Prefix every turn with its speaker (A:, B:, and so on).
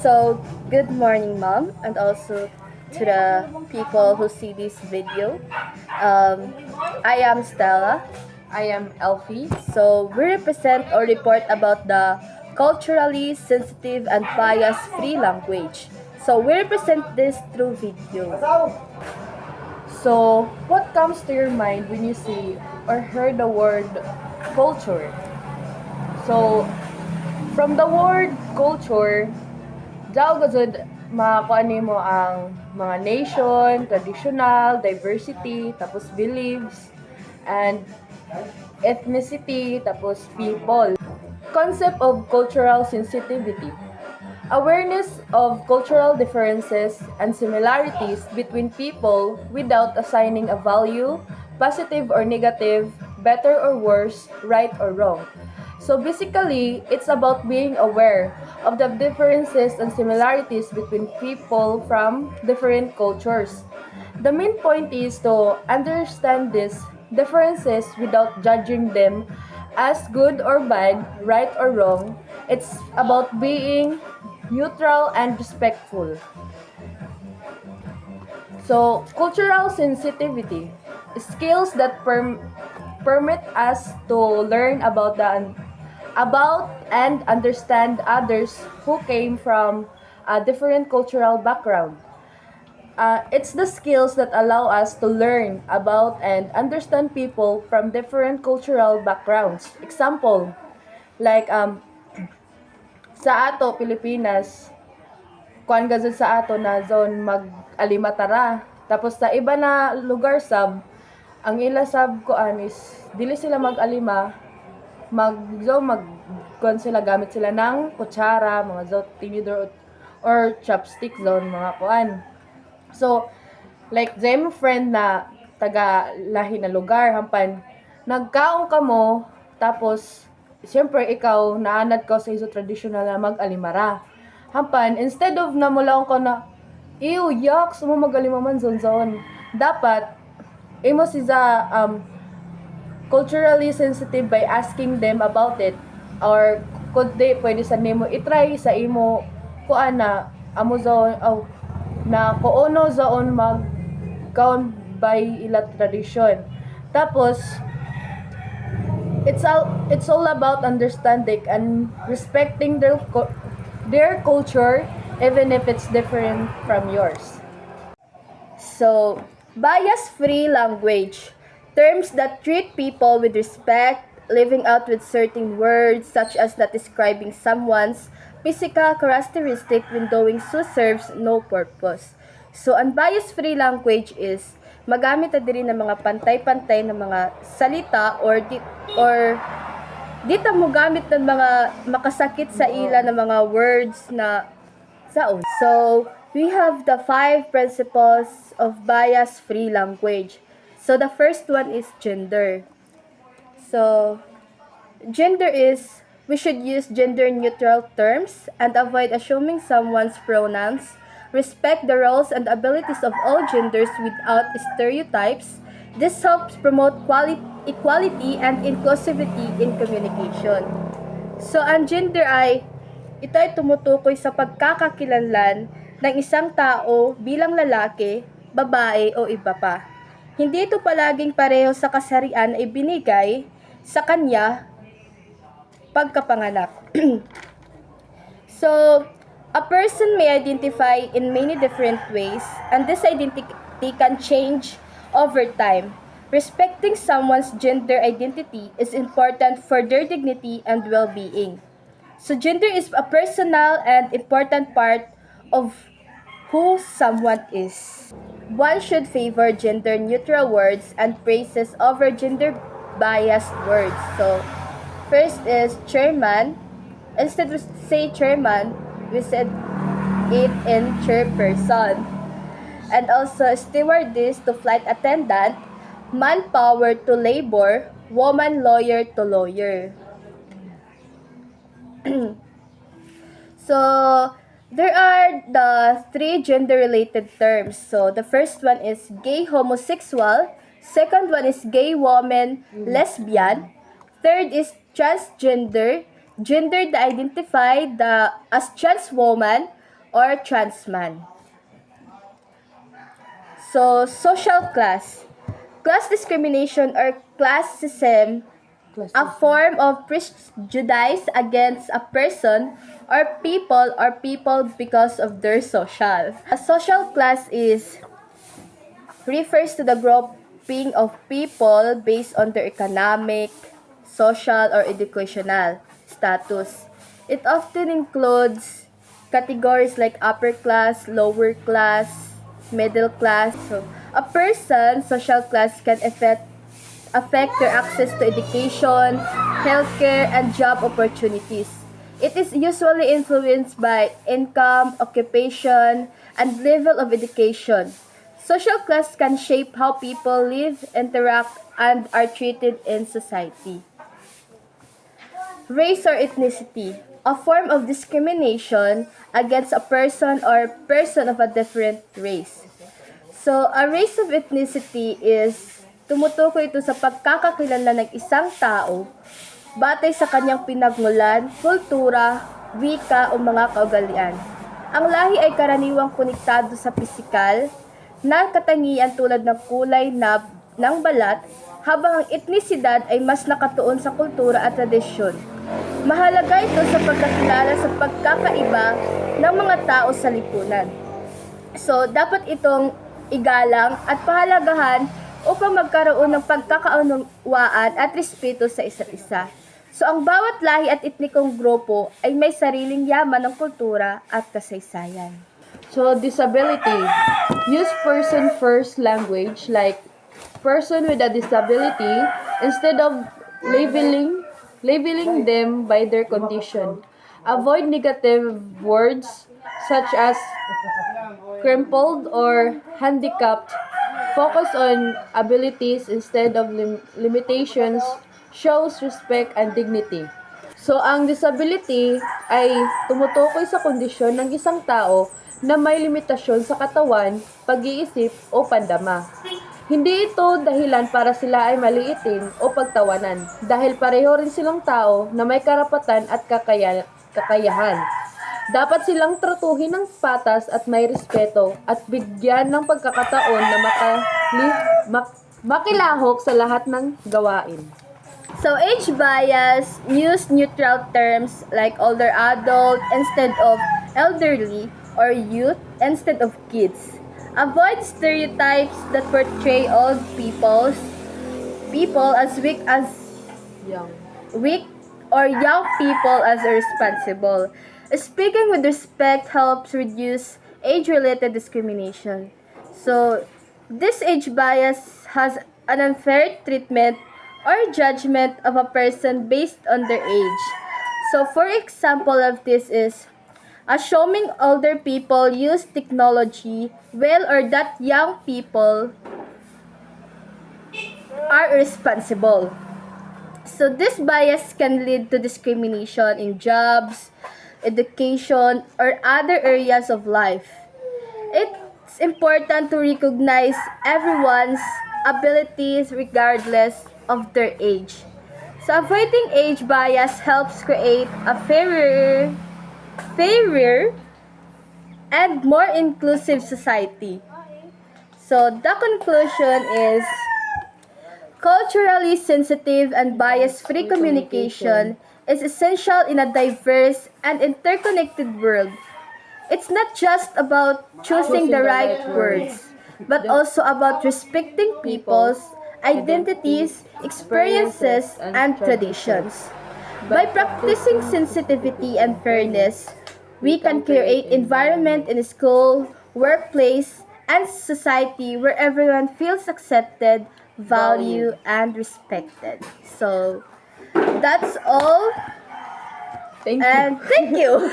A: So, good morning, Mom, and also to the people who see this video. Um, I am Stella.
B: I am Elfie.
A: So, we represent or report about the culturally sensitive and bias-free language. So, we represent this through video.
B: So, what comes to your mind when you see or hear the word culture? So, from the word culture, daw gazud makuha mo ang mga nation, traditional, diversity, tapos beliefs, and ethnicity, tapos people. Concept of cultural sensitivity. Awareness of cultural differences and similarities between people without assigning a value, positive or negative, better or worse, right or wrong. So basically, it's about being aware of the differences and similarities between people from different cultures. The main point is to understand these differences without judging them as good or bad, right or wrong. It's about being neutral and respectful. So, cultural sensitivity, skills that permit us to learn about and understand others who came from a different cultural background. It's the skills that allow us to learn about and understand people from different cultural backgrounds. Example, like sa ato Pilipinas, kuan gazud sa ato na zone mag-alimatara. Tapos sa iba na lugar sab, ang ila sab kuan is dili sila mag-alima, mag kuan sila gamit sila ng kutsara, mga zo tinidor or chopstick zone mga kuan. So, like, Zem friend na taga lahi na lugar, hampan, nagkaon ka mo, tapos, siyempre, ikaw, naanad ka sa iso traditional na mag-alimara. Hampan, instead of na mulaong ka na, ew, yuck, sumo mag-alimaman zon-zon. Dapat, imo siya culturally sensitive by asking them about it, or could they, pwede sa nimo, itry sa imo, kuan na, amo zon, oh, na kuono zaon mag kaon by ila tradisyon. Tapos it's all about understanding and respecting their culture even if it's different from yours.
A: So, bias-free language. Terms that treat people with respect, living out with certain words such as not describing someone's physical characteristic when doing so serves no purpose. So, unbias-free language is magamit na diri ng mga pantay-pantay na mga salita or dito mo gamit ng mga makasakit sa ila ng mga words na saon. So, we have the 5 principles of bias-free language. So, the first one is gender. So, gender is, we should use gender-neutral terms and avoid assuming someone's pronouns, respect the roles and abilities of all genders without stereotypes. This helps promote equality and inclusivity in communication. So, ang gender ay, ito ay tumutukoy sa pagkakakilanlan ng isang tao bilang lalaki, babae o iba pa. Hindi ito palaging pareho sa kasarian na ibinigay sa kanya pagkapanganak. So, a person may identify in many different ways, and this identity can change over time. Respecting someone's gender identity is important for their dignity and well-being. So, gender is a personal and important part of who someone is. One should favor gender-neutral words and phrases over gender-biased words. So, first is chairman. Instead of say chairman, we said it in chairperson. And also stewardess to flight attendant, manpower to labor, woman lawyer to lawyer. So, there are the 3 gender-related terms. So, the first one is gay homosexual, second one is gay woman, lesbian, third is transgender, gender that identify as trans woman, or trans man. So, social class. Class discrimination or classism, a form of prejudice against a person or people because of their social. A social class refers to the grouping of people based on their economic, social, or educational status. It often includes categories like upper class, lower class, middle class. So, a person's social class can affect their access to education, healthcare, and job opportunities. It is usually influenced by income, occupation, and level of education. Social class can shape how people live, interact, and are treated in society. Race or ethnicity, a form of discrimination against a person or person of a different race. So, a race of ethnicity is tumutukoy ito sa pagkakakilala ng isang tao batay sa kanyang pinagmulan, kultura, wika o mga kaugalian. Ang lahi ay karaniwang konektado sa pisikal na katangian tulad ng kulay ng balat, habang ang etnisidad ay mas nakatuon sa kultura at tradisyon. Mahalaga ito sa pagkakilala sa pagkakaiba ng mga tao sa lipunan. So, dapat itong igalang at pahalagahan upang magkaroon ng pagkakaunawaan at respeto sa isa't isa. So, ang bawat lahi at etnikong grupo ay may sariling yaman ng kultura at kasaysayan.
B: So, disability. Use person first language like person with a disability instead of labeling them by their condition. Avoid negative words such as crippled or handicapped. Focus on abilities instead of limitations. Shows respect and dignity. So, ang disability ay tumutukoy sa kondisyon ng isang tao na may limitasyon sa katawan, pag-iisip o pandama. Hindi ito dahilan para sila ay maliitin o pagtawanan dahil pareho rin silang tao na may karapatan at kakayahan. Dapat silang tratuhin ng patas at may respeto at bigyan ng pagkakataon na makilahok sa lahat ng gawain.
A: So, age bias, use neutral terms like older adult instead of elderly or youth instead of kids. Avoid stereotypes that portray old people as weak or young people as irresponsible. Speaking with respect helps reduce age-related discrimination. So, this age bias has an unfair treatment or judgment of a person based on their age. So, for example of this is assuming older people use technology well or that young people are irresponsible. So, this bias can lead to discrimination in jobs, education, or other areas of life. It's important to recognize everyone's abilities regardless of their age. So, avoiding age bias helps create a fairer and more inclusive society. So, the conclusion is culturally sensitive and bias-free communication is essential in a diverse and interconnected world. It's not just about choosing the right words, but also about respecting people's identities, experiences, and traditions. By practicing sensitivity and fairness, we can create environment in school, workplace, and society where everyone feels accepted, valued, and respected. So, that's all.
B: Thank you.
A: And thank you.